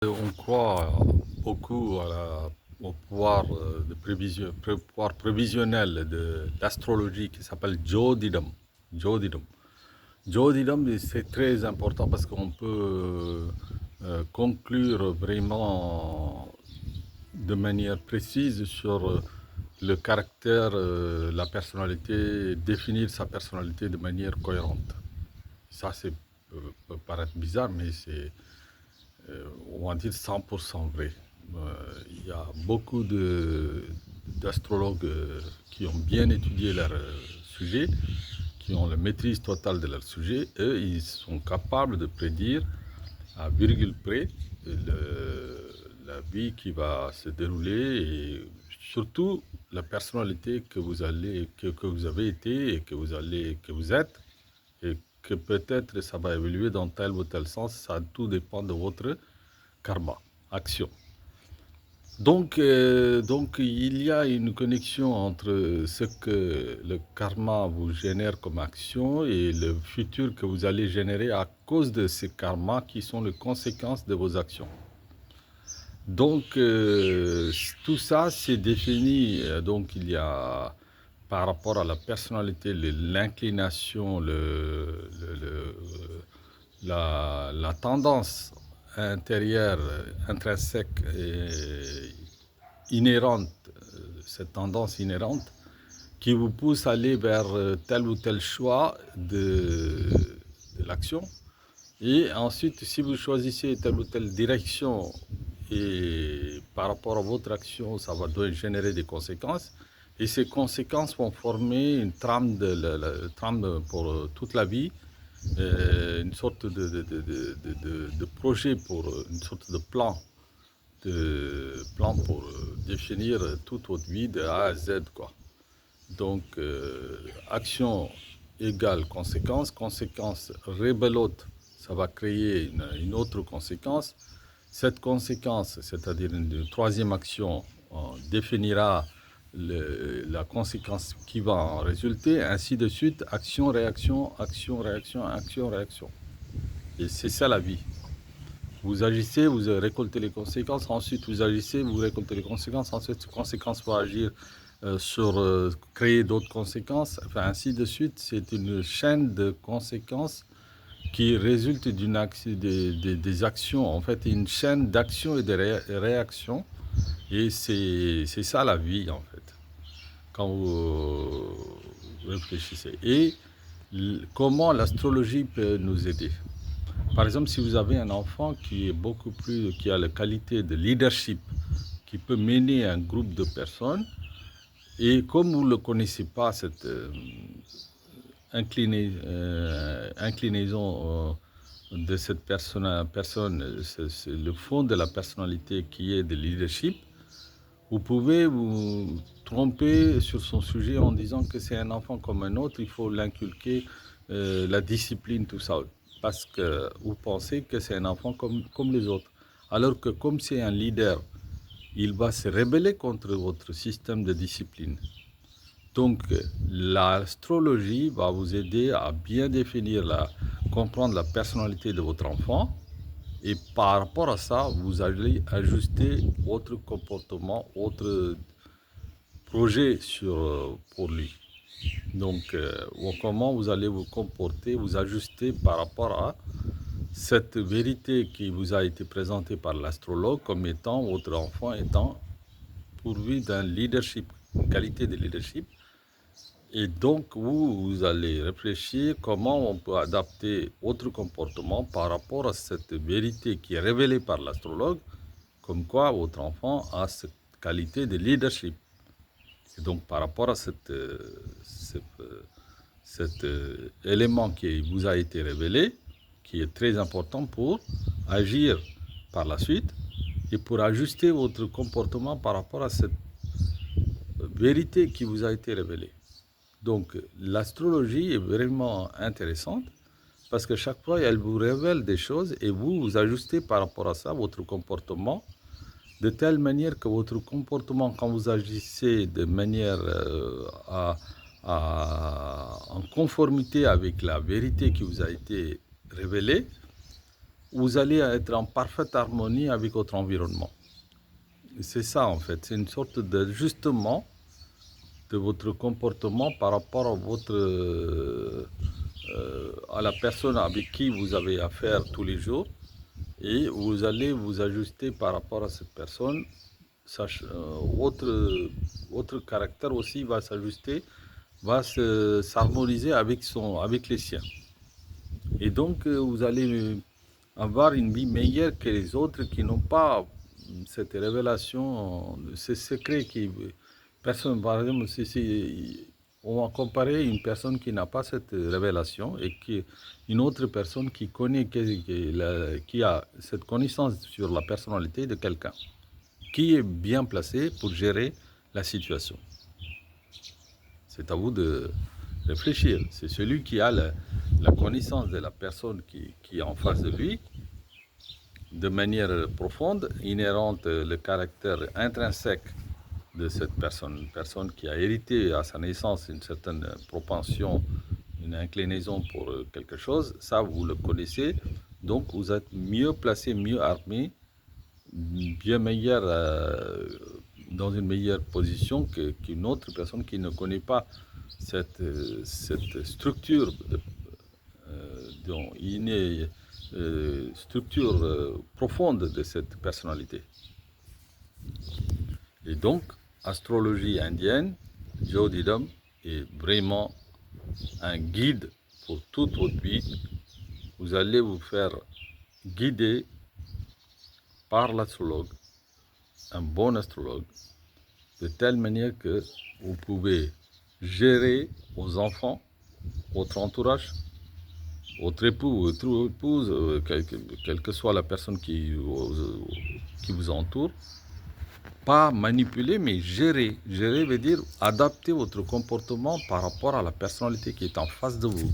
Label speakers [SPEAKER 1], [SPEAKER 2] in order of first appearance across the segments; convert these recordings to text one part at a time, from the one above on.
[SPEAKER 1] On croit beaucoup au pouvoir, pouvoir prévisionnel de l'astrologie qui s'appelle Jodhidam. Jodhidam. Jodhidam, c'est très important parce qu'on peut conclure vraiment de manière précise sur le caractère, la personnalité, définir sa personnalité de manière cohérente. Ça, peut paraître bizarre, mais c'est on va dire 100% vrai. Il y a beaucoup d'astrologues qui ont bien étudié leur sujet, qui ont la maîtrise totale de leur sujet. Eux, ils sont capables de prédire à virgule près la vie qui va se dérouler et surtout la personnalité que vous avez été et que vous êtes, et que peut-être ça va évoluer dans tel ou tel sens. Ça tout dépend de votre karma, action. Donc, il y a une connexion entre ce que le karma vous génère comme action et le futur que vous allez générer à cause de ces karmas qui sont les conséquences de vos actions. Donc, tout ça, c'est défini. Donc, il y a, par rapport à la personnalité, l'inclination, la tendance intérieure, intrinsèque et inhérente, cette tendance inhérente qui vous pousse à aller vers tel ou tel choix de l'action. Et ensuite, si vous choisissez telle ou telle direction et par rapport à votre action, ça va devoir générer des conséquences. Et ces conséquences vont former une trame, trame pour toute la vie, une sorte de projet, pour une sorte de plan pour définir toute votre vie de A à Z, quoi. Donc, action égale conséquence, conséquence rébelote, ça va créer une autre conséquence. Cette conséquence, c'est-à-dire une troisième action, définira la conséquence qui va en résulter, ainsi de suite, action, réaction, action, réaction, action, réaction. Et c'est ça la vie. Vous agissez, vous récoltez les conséquences, ensuite vous agissez, vous récoltez les conséquences, ensuite ces conséquences vont agir sur créer d'autres conséquences, enfin ainsi de suite. C'est une chaîne de conséquences qui résulte des actions, en fait une chaîne d'actions et de réactions, et c'est ça la vie en fait, quand vous réfléchissez. Et comment l'astrologie peut nous aider. Par exemple, si vous avez un enfant qui est qui a la qualité de leadership, qui peut mener un groupe de personnes, et comme vous ne le connaissez pas, cette inclinaison de cette personne, c'est le fond de la personnalité qui est de leadership, vous pouvez vous tromper sur son sujet en disant que c'est un enfant comme un autre, il faut l'inculquer, la discipline, tout ça, parce que vous pensez que c'est un enfant comme les autres. Alors que comme c'est un leader, il va se rebeller contre votre système de discipline. Donc, l'astrologie va vous aider à bien définir, comprendre la personnalité de votre enfant. Et par rapport à ça, vous allez ajuster votre comportement, votre projet pour lui. Donc, comment vous allez vous comporter, vous ajuster par rapport à cette vérité qui vous a été présentée par l'astrologue comme étant votre enfant étant pourvu d'un leadership, une qualité de leadership. Et donc, vous allez réfléchir comment on peut adapter votre comportement par rapport à cette vérité qui est révélée par l'astrologue, comme quoi votre enfant a cette qualité de leadership. Et donc, par rapport à cet élément qui vous a été révélé, qui est très important pour agir par la suite et pour ajuster votre comportement par rapport à cette vérité qui vous a été révélée. Donc, l'astrologie est vraiment intéressante parce que chaque fois, elle vous révèle des choses et vous vous ajustez par rapport à ça, votre comportement, de telle manière que votre comportement, quand vous agissez de manière en conformité avec la vérité qui vous a été révélée, vous allez être en parfaite harmonie avec votre environnement. C'est ça en fait, c'est une sorte d'ajustement de votre comportement par rapport à la personne avec qui vous avez affaire tous les jours, et vous allez vous ajuster par rapport à cette personne. Votre caractère aussi va s'ajuster, va s'harmoniser avec les siens. Et donc, vous allez avoir une vie meilleure que les autres qui n'ont pas cette révélation, ces secrets qui... Personne, par exemple, si on va comparer une personne qui n'a pas cette révélation et une autre personne qui connaît, qui a cette connaissance sur la personnalité de quelqu'un, qui est bien placé pour gérer la situation. C'est à vous de réfléchir. C'est celui qui a la connaissance de la personne qui est en face de lui, de manière profonde, inhérente, le caractère intrinsèque de cette personne, une personne qui a hérité à sa naissance une certaine propension, une inclinaison pour quelque chose, ça vous le connaissez, donc vous êtes mieux placé, mieux armé, bien meilleur, dans une meilleure position qu'une autre personne qui ne connaît pas cette structure structure profonde de cette personnalité. Et donc, astrologie indienne, Jyotidam est vraiment un guide pour toute votre vie. Vous allez vous faire guider par l'astrologue, un bon astrologue, de telle manière que vous pouvez gérer vos enfants, votre entourage, votre époux, votre épouse, quelle que soit la personne qui vous entoure. Pas manipuler, mais gérer. Gérer veut dire adapter votre comportement par rapport à la personnalité qui est en face de vous.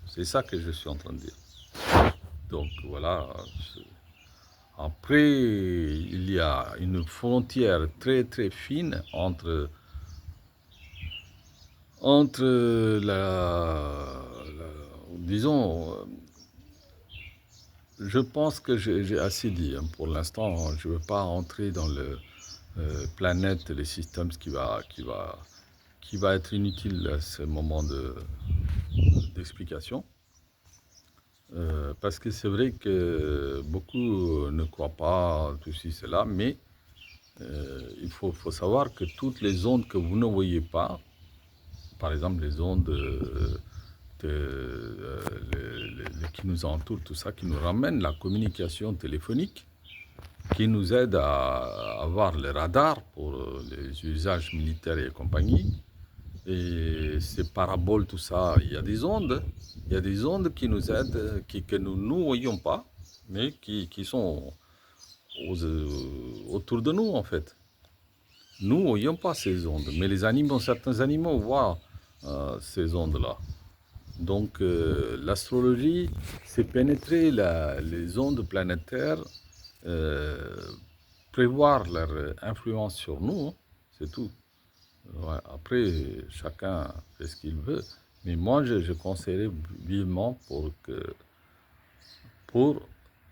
[SPEAKER 1] C'est ça que je suis en train de dire. Donc voilà. Après, il y a une frontière très très fine entre disons, je pense que j'ai assez dit. Pour l'instant, je ne veux pas entrer dans le planète, les systèmes, qui va être inutile à ce moment d'explication. Parce que c'est vrai que beaucoup ne croient pas tout ceci, cela, mais il faut savoir que toutes les ondes que vous ne voyez pas, par exemple les ondes qui nous entourent, tout ça, qui nous ramène la communication téléphonique, qui nous aide à avoir les radars pour les usages militaires et compagnie. Et ces paraboles, tout ça, il y a des ondes qui nous aident, que nous ne voyons pas, mais qui sont autour de nous en fait. Nous ne voyons pas ces ondes, mais les animaux, certains animaux voient ces ondes-là. Donc l'astrologie, c'est pénétrer les ondes planétaires, prévoir leur influence sur nous, c'est tout. Ouais, après, chacun fait ce qu'il veut, mais moi je conseillerais vivement pour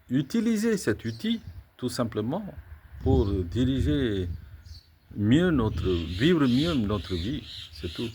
[SPEAKER 1] utiliser cet outil, tout simplement, pour diriger mieux vivre mieux notre vie, c'est tout.